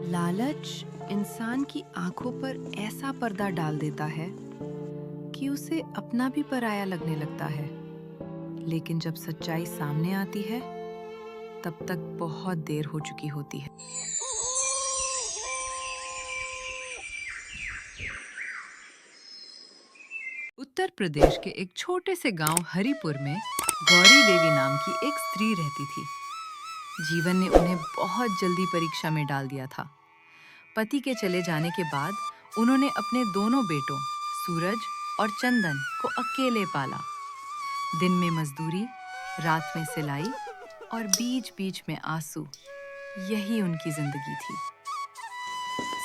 लालच इंसान की आंखों पर ऐसा पर्दा डाल देता है कि उसे अपना भी पराया लगने लगता है। लेकिन जब सच्चाई सामने आती है, तब तक बहुत देर हो चुकी होती है। उत्तर प्रदेश के एक छोटे से गांव हरिपुर में गौरी देवी नाम की एक स्त्री रहती थी। जीवन ने उन्हें बहुत जल्दी परीक्षा में डाल दिया था। पति के चले जाने के बाद उन्होंने अपने दोनों बेटों सूरज और चंदन को अकेले पाला। दिन में मजदूरी, रात में सिलाई और बीच-बीच में आंसू, यही उनकी जिंदगी थी।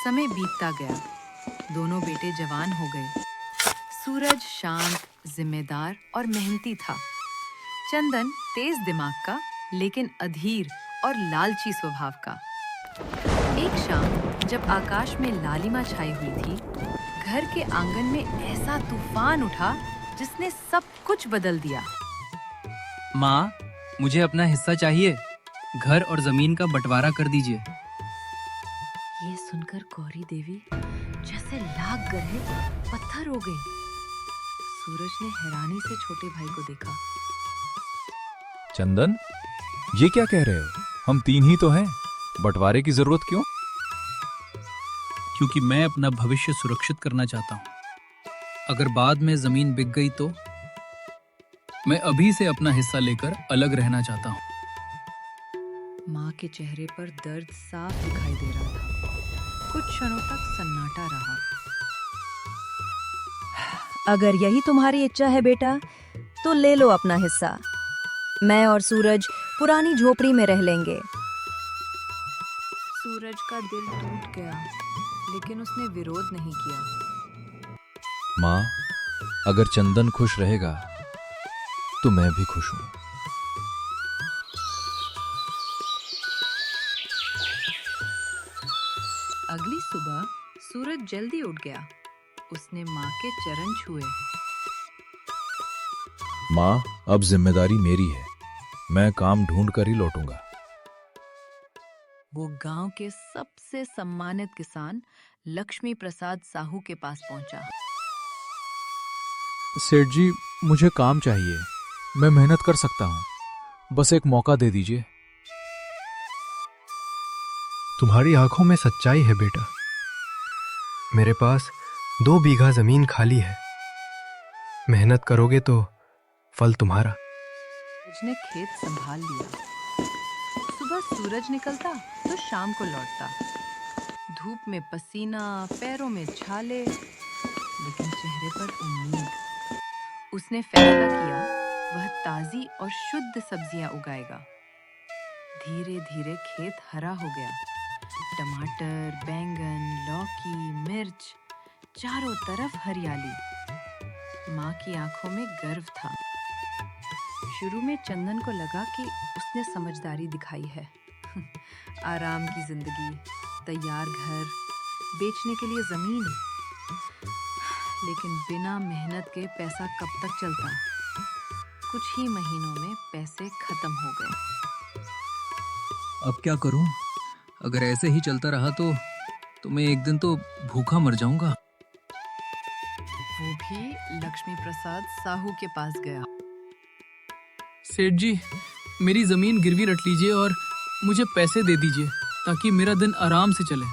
समय बीतता गया, दोनों बेटे जवान हो गए। सूरज शांत, जिम्मेदार और मेहनती था। चंदन तेज दिमाग का, लेकिन अधीर और लालची स्वभाव का। एक शाम जब आकाश में लालिमा छाई हुई थी, घर के आंगन में ऐसा तूफान उठा जिसने सब कुछ बदल दिया। माँ, मुझे अपना हिस्सा चाहिए। घर और जमीन का बंटवारा कर दीजिए। ये सुनकर गौरी देवी जैसे लाख गरहे पत्थर हो गई। सूरज ने हैरानी से छोटे भाई को देखा। चंदन, ये क्या कह रहे हो? हम 3 ही तो हैं। बंटवारे की जरूरत क्यों? क्योंकि मैं अपना भविष्य सुरक्षित करना चाहता हूँ। अगर बाद में जमीन बिक गई तो मैं अभी से अपना हिस्सा लेकर अलग रहना चाहता हूँ। माँ के चेहरे पर दर्द साफ दिखाई दे रहा था। कुछ क्षणों तक सन्नाटा रहा। अगर यही तुम्हारी इच्छा है बेटा, तो ले लो अपना हिस्सा। मैं और सूरज पुरानी झोपड़ी में रह लेंगे। सूरज का दिल टूट गया, लेकिन उसने विरोध नहीं किया। माँ, अगर चंदन खुश रहेगा तो मैं भी खुश हूँ। अगली सुबह सूरज जल्दी उठ गया। उसने माँ के चरण छुए। माँ, अब जिम्मेदारी मेरी है। मैं काम ढूंढ कर ही लौटूंगा। वो गांव के सबसे सम्मानित किसान लक्ष्मी प्रसाद साहू के पास पहुंचा। सेठ जी, मुझे काम चाहिए। मैं मेहनत कर सकता हूँ। बस एक मौका दे दीजिए। तुम्हारी आंखों में सच्चाई है बेटा। मेरे पास 2 बीघा जमीन खाली है। मेहनत करोगे तो फल तुम्हारा। सूरज ने खेत संभाल लिया। सुबह सूरज निकलता तो शाम को लौटता। धूप में पसीना, पैरों में छाले, लेकिन चेहरे पर उम्मीद। उसने फैसला किया वह ताजी और शुद्ध सब्जियां उगाएगा। धीरे धीरे खेत हरा हो गया। टमाटर, बैंगन, लौकी, मिर्च, चारों तरफ हरियाली। माँ की आंखों में गर्व था। शुरू में चंदन को लगा कि उसने समझदारी दिखाई है। आराम की जिंदगी, तैयार घर, बेचने के लिए जमीन। लेकिन बिना मेहनत के पैसा कब तक चलता? कुछ ही महीनों में पैसे खत्म हो गए। अब क्या करूँ? अगर ऐसे ही चलता रहा तो मैं एक दिन तो भूखा मर जाऊंगा। वो भी लक्ष्मी प्रसाद साहू के पास गया। सेठ जी, मेरी जमीन गिरवी रख लीजिए और मुझे पैसे दे दीजिए ताकि मेरा दिन आराम से चले।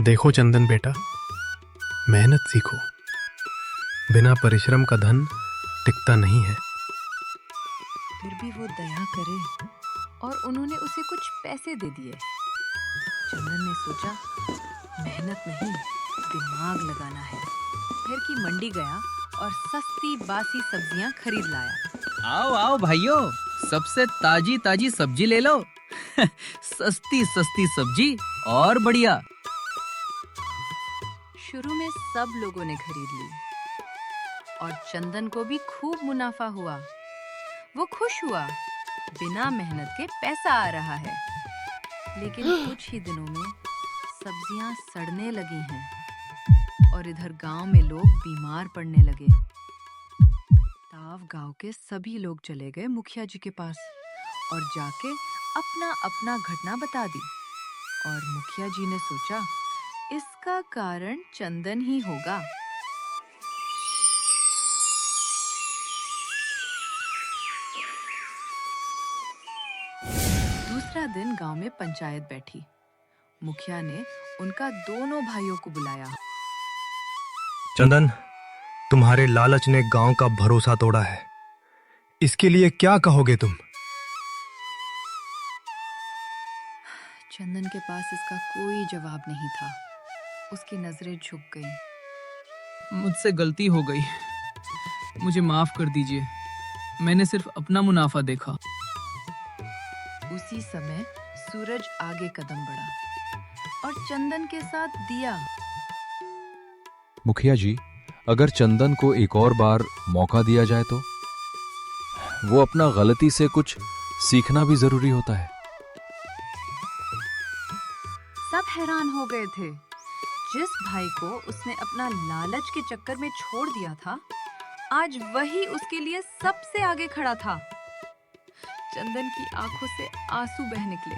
देखो चंदन बेटा, मेहनत सीखो। बिना परिश्रम का धन टिकता नहीं है। फिर भी वो दया करे और उन्होंने उसे कुछ पैसे दे दिए। चंदन ने सोचा, मेहनत नहीं, दिमाग लगाना है। फिर की मंडी गया और सस्ती बासी सब्जियां खरीद लाया। आओ आओ भाइयों, सबसे ताजी ताजी सब्जी ले लो। सस्ती सस्ती सब्जी और बढ़िया। शुरू में सब लोगों ने खरीद ली और चंदन को भी खूब मुनाफा हुआ। वो खुश हुआ, बिना मेहनत के पैसा आ रहा है। लेकिन कुछ ही दिनों में सब्जियां सड़ने लगी हैं और इधर गांव में लोग बीमार पड़ने लगे। ताव गांव के सभी लोग चले गए मुखिया जी के पास और जाके अपना अपना घटना बता दी। और मुखिया जी ने सोचा इसका कारण चंदन ही होगा। दूसरा दिन गांव में पंचायत बैठी। मुखिया ने उनका दोनों भाइयों को बुलाया। चंदन, तुम्हारे लालच ने गांव का भरोसा तोड़ा है। इसके लिए क्या कहोगे तुम? चंदन के पास इसका कोई जवाब नहीं था। उसकी नजरें झुक गईं। मुझसे गलती हो गई, मुझे माफ कर दीजिए। मैंने सिर्फ अपना मुनाफा देखा। उसी समय सूरज आगे कदम बढ़ा और चंदन के साथ दिया। मुखिया जी, अगर चंदन को एक और बार मौका दिया जाए तो वो अपना गलती से कुछ सीखना भी जरूरी होता है। सब हैरान हो गए थे। जिस भाई को उसने अपना लालच के चक्कर में छोड़ दिया था, आज वही उसके लिए सबसे आगे खड़ा था। चंदन की आंखों से आंसू बह निकले।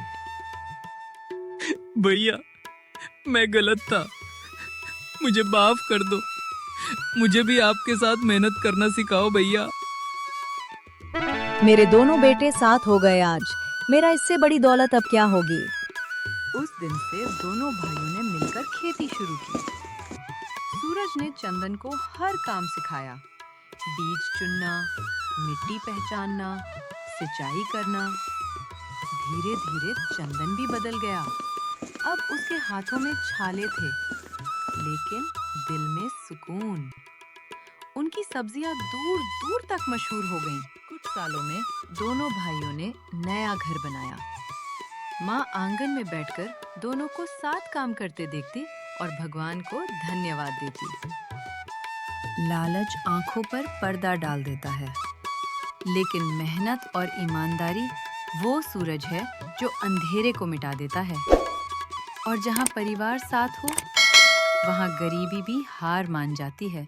भैया, मैं गलत था, मुझे माफ कर दो। मुझे भी आपके साथ मेहनत करना सिखाओ भैया। मेरे दोनों बेटे साथ हो गए आज। मेरा इससे बड़ी दौलत अब क्या होगी। उस दिन से दोनों भाइयों ने मिलकर खेती शुरू की। सूरज ने चंदन को हर काम सिखाया। बीज चुनना, मिट्टी पहचानना, सिंचाई करना। धीरे धीरे चंदन भी बदल गया। अब उसके हाथों में छाले थे, लेकिन दिल में सुकून। उनकी सब्जियां दूर दूर तक मशहूर हो गईं। कुछ सालों में दोनों भाइयों ने नया घर बनाया। माँ आंगन में बैठकर दोनों को साथ काम करते देखती और भगवान को धन्यवाद देती। लालच आंखों पर पर्दा डाल देता है, लेकिन मेहनत और ईमानदारी वो सूरज है जो अंधेरे को मिटा देता है। और जहाँ परिवार साथ हो, वहाँ गरीबी भी हार मान जाती है।